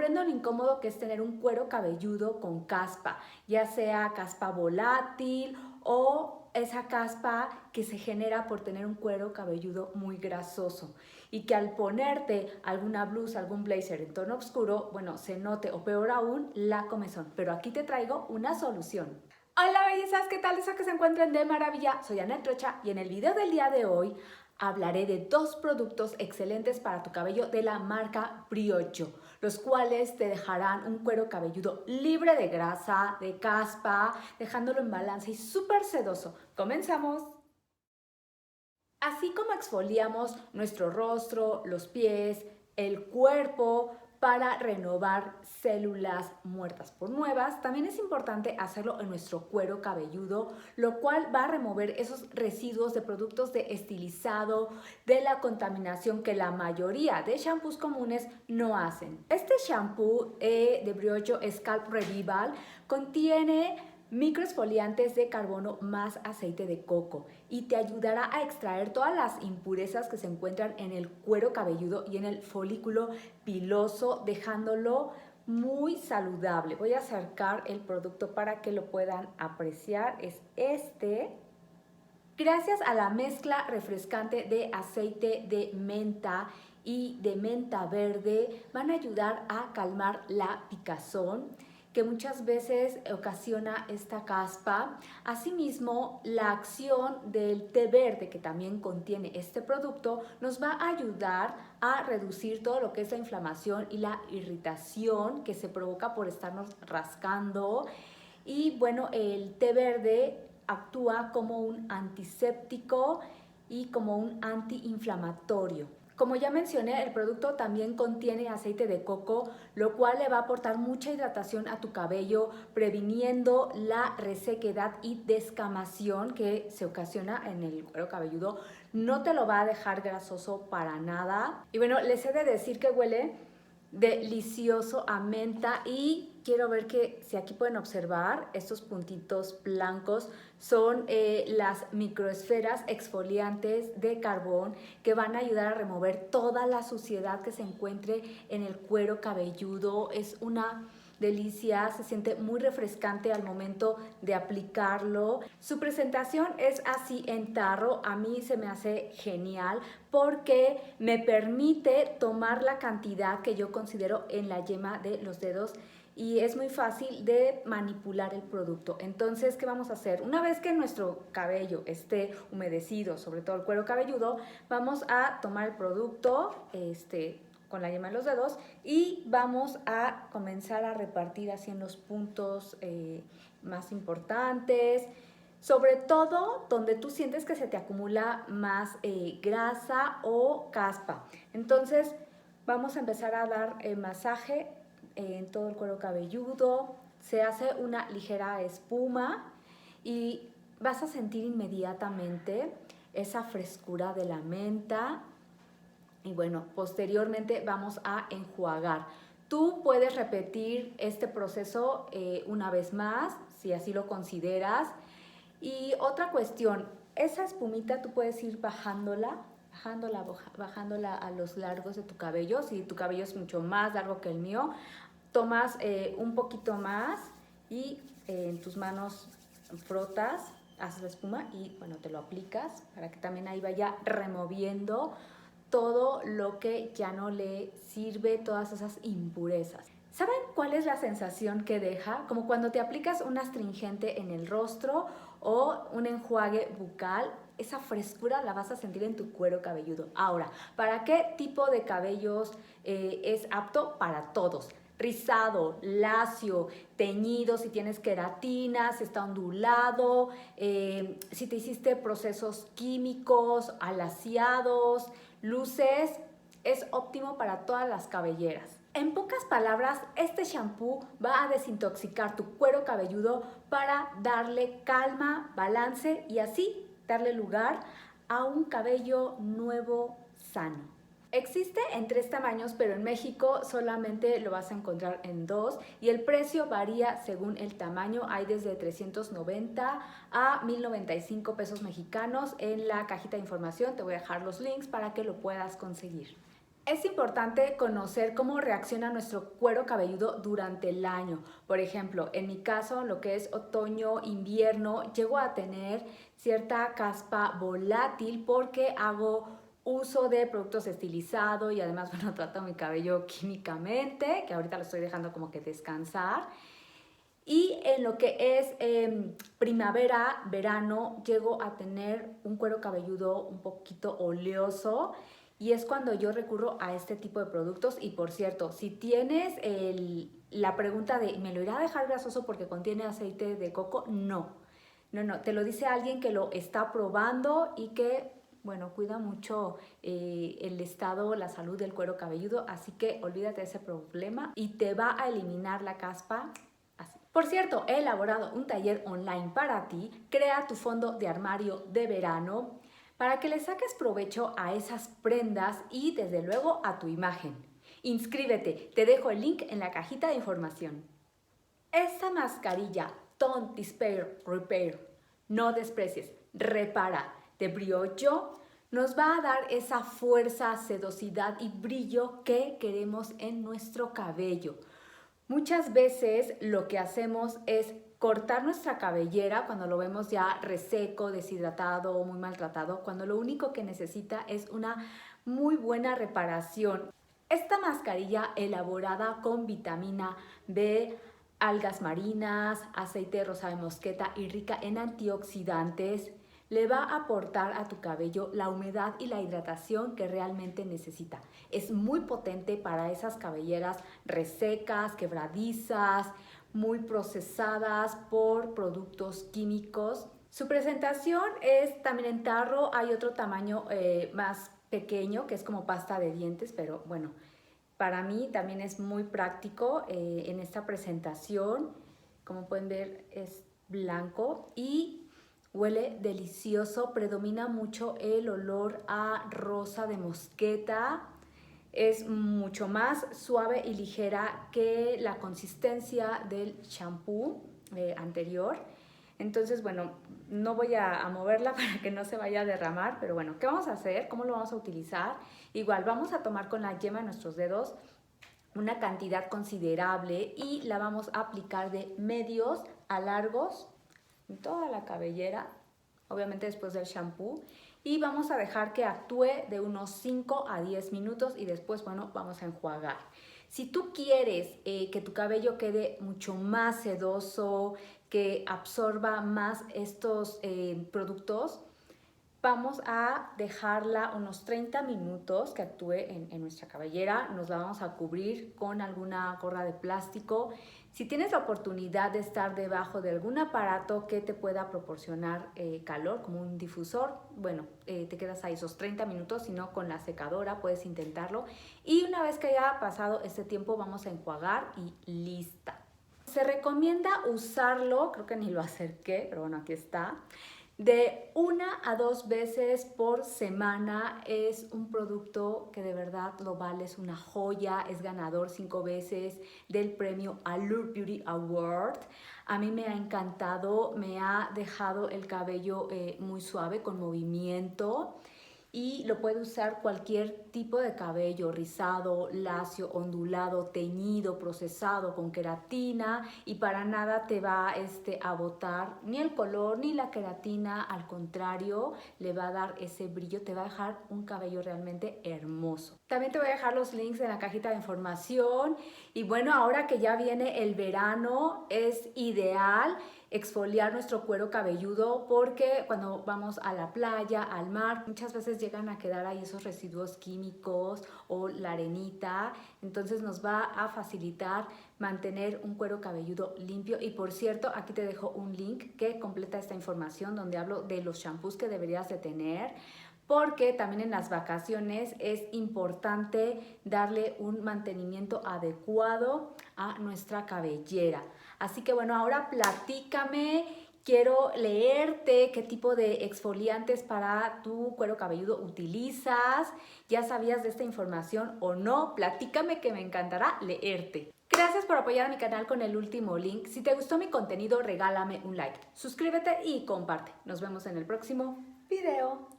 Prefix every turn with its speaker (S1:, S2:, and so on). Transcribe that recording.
S1: comprendo lo incómodo que es tener un cuero cabelludo con caspa, ya sea caspa volátil o esa caspa que se genera por tener un cuero cabelludo muy grasoso y que al ponerte alguna blusa, algún blazer en tono oscuro, bueno, se note o peor aún la comezón. Pero aquí te traigo una solución. Hola bellezas, ¿qué tal? Deseo que se encuentren de maravilla. Soy Anet Trocha y en el video del día de hoy hablaré de dos productos excelentes para tu cabello de la marca Briocho, los cuales te dejarán un cuero cabelludo libre de grasa, de caspa, dejándolo en balance y súper sedoso. ¡Comenzamos! Así como exfoliamos nuestro rostro, los pies, el cuerpo para renovar células muertas por nuevas, también es importante hacerlo en nuestro cuero cabelludo, lo cual va a remover esos residuos de productos de estilizado, de la contaminación que la mayoría de shampoos comunes no hacen. Este shampoo de Briocho Scalp Revival contiene microexfoliantes de carbono más aceite de coco y te ayudará a extraer todas las impurezas que se encuentran en el cuero cabelludo y en el folículo piloso, dejándolo muy saludable. Voy a acercar el producto para que lo puedan apreciar. Es este. Gracias a la mezcla refrescante de aceite de menta y de menta verde, van a ayudar a calmar la picazón que muchas veces ocasiona esta caspa. Asimismo, la acción del té verde que también contiene este producto nos va a ayudar a reducir todo lo que es la inflamación y la irritación que se provoca por estarnos rascando. Y bueno, el té verde actúa como un antiséptico y como un antiinflamatorio. Como ya mencioné, el producto también contiene aceite de coco, lo cual le va a aportar mucha hidratación a tu cabello, previniendo la resequedad y descamación que se ocasiona en el cuero cabelludo. No te lo va a dejar grasoso para nada. Y bueno, les he de decir que huele delicioso a menta y quiero ver que si aquí pueden observar estos puntitos blancos son las microesferas exfoliantes de carbón que van a ayudar a remover toda la suciedad que se encuentre en el cuero cabelludo. Es una delicia, se siente muy refrescante al momento de aplicarlo. Su presentación es así en tarro, a mí se me hace genial porque me permite tomar la cantidad que yo considero en la yema de los dedos y es muy fácil de manipular el producto. Entonces, ¿qué vamos a hacer? Una vez que nuestro cabello esté humedecido, sobre todo el cuero cabelludo, vamos a tomar el producto con la yema de los dedos y vamos a comenzar a repartir así en los puntos más importantes, sobre todo donde tú sientes que se te acumula más grasa o caspa. Entonces vamos a empezar a dar masaje en todo el cuero cabelludo, se hace una ligera espuma y vas a sentir inmediatamente esa frescura de la menta. Y bueno, posteriormente vamos a enjuagar. Tú puedes repetir este proceso una vez más, si así lo consideras. Y otra cuestión, esa espumita tú puedes ir bajándola a los largos de tu cabello. Si tu cabello es mucho más largo que el mío, tomas un poquito más y en tus manos frotas, haces la espuma y bueno, te lo aplicas para que también ahí vaya removiendo todo lo que ya no le sirve, todas esas impurezas. ¿Saben cuál es la sensación que deja? Como cuando te aplicas un astringente en el rostro o un enjuague bucal, esa frescura la vas a sentir en tu cuero cabelludo. Ahora, ¿para qué tipo de cabellos es apto? Para todos. Rizado, lacio, teñido, si tienes queratina, si está ondulado, si te hiciste procesos químicos, alaciados, luces, es óptimo para todas las cabelleras. En pocas palabras, este shampoo va a desintoxicar tu cuero cabelludo para darle calma, balance y así darle lugar a un cabello nuevo, sano. Existe en 3 tamaños, pero en México solamente lo vas a encontrar en 2 y el precio varía según el tamaño. Hay desde 390 a 1095 pesos mexicanos. En la cajita de información te voy a dejar los links para que lo puedas conseguir. Es importante conocer cómo reacciona nuestro cuero cabelludo durante el año. Por ejemplo, en mi caso, lo que es otoño, invierno, llego a tener cierta caspa volátil porque hago uso de productos estilizados y además, bueno, trato mi cabello químicamente, que ahorita lo estoy dejando como que descansar. Y en lo que es primavera, verano, llego a tener un cuero cabelludo un poquito oleoso y es cuando yo recurro a este tipo de productos. Y por cierto, si tienes la pregunta de ¿me lo irá a dejar grasoso porque contiene aceite de coco? No, no, te lo dice alguien que lo está probando y que, bueno, cuida mucho el estado, la salud del cuero cabelludo, así que olvídate de ese problema y te va a eliminar la caspa. Así. Por cierto, he elaborado un taller online para ti. Crea tu fondo de armario de verano para que le saques provecho a esas prendas y desde luego a tu imagen. Inscríbete, te dejo el link en la cajita de información. Esta mascarilla Don't Despair Repair, no desprecies, repara, de Briogeo, nos va a dar esa fuerza, sedosidad y brillo que queremos en nuestro cabello. Muchas veces lo que hacemos es cortar nuestra cabellera cuando lo vemos ya reseco, deshidratado o muy maltratado, cuando lo único que necesita es una muy buena reparación. Esta mascarilla elaborada con vitamina B, algas marinas, aceite de rosa de mosqueta y rica en antioxidantes, le va a aportar a tu cabello la humedad y la hidratación que realmente necesita. Es muy potente para esas cabelleras resecas, quebradizas, muy procesadas por productos químicos. Su presentación es también en tarro, hay otro tamaño más pequeño que es como pasta de dientes, pero bueno, para mí también es muy práctico en esta presentación. Como pueden ver es blanco y huele delicioso, predomina mucho el olor a rosa de mosqueta. Es mucho más suave y ligera que la consistencia del shampoo anterior. Entonces, bueno, no voy a moverla para que no se vaya a derramar, pero bueno, ¿qué vamos a hacer? ¿Cómo lo vamos a utilizar? Igual, vamos a tomar con la yema de nuestros dedos una cantidad considerable y la vamos a aplicar de medios a largos en toda la cabellera, obviamente después del shampoo, y vamos a dejar que actúe de unos 5 a 10 minutos y después, bueno, vamos a enjuagar. Si tú quieres que tu cabello quede mucho más sedoso, que absorba más estos productos, vamos a dejarla unos 30 minutos que actúe en nuestra cabellera. Nos la vamos a cubrir con alguna gorra de plástico. Si tienes la oportunidad de estar debajo de algún aparato que te pueda proporcionar calor, como un difusor, bueno, te quedas ahí esos 30 minutos, si no con la secadora puedes intentarlo. Y una vez que haya pasado este tiempo vamos a enjuagar y lista. Se recomienda usarlo, creo que ni lo acerqué, pero bueno, aquí está. De 1 a 2 veces por semana. Es un producto que de verdad lo vale, es una joya, es ganador 5 veces del premio Allure Beauty Award. A mí me ha encantado, me ha dejado el cabello muy suave, con movimiento. Y lo puede usar cualquier tipo de cabello, rizado, lacio, ondulado, teñido, procesado con queratina, y para nada te va a botar ni el color ni la queratina, al contrario, le va a dar ese brillo, te va a dejar un cabello realmente hermoso. También te voy a dejar los links en la cajita de información. Y bueno, ahora que ya viene el verano, es ideal exfoliar nuestro cuero cabelludo porque cuando vamos a la playa, al mar, muchas veces llegan a quedar ahí esos residuos químicos o la arenita. Entonces nos va a facilitar mantener un cuero cabelludo limpio. Y por cierto, aquí te dejo un link que completa esta información donde hablo de los shampoos que deberías de tener, porque también en las vacaciones es importante darle un mantenimiento adecuado a nuestra cabellera. Así que bueno, ahora platícame, quiero leerte qué tipo de exfoliantes para tu cuero cabelludo utilizas. ¿Ya sabías de esta información o no? Platícame, que me encantará leerte. Gracias por apoyar a mi canal con el último link. Si te gustó mi contenido, regálame un like, suscríbete y comparte. Nos vemos en el próximo video.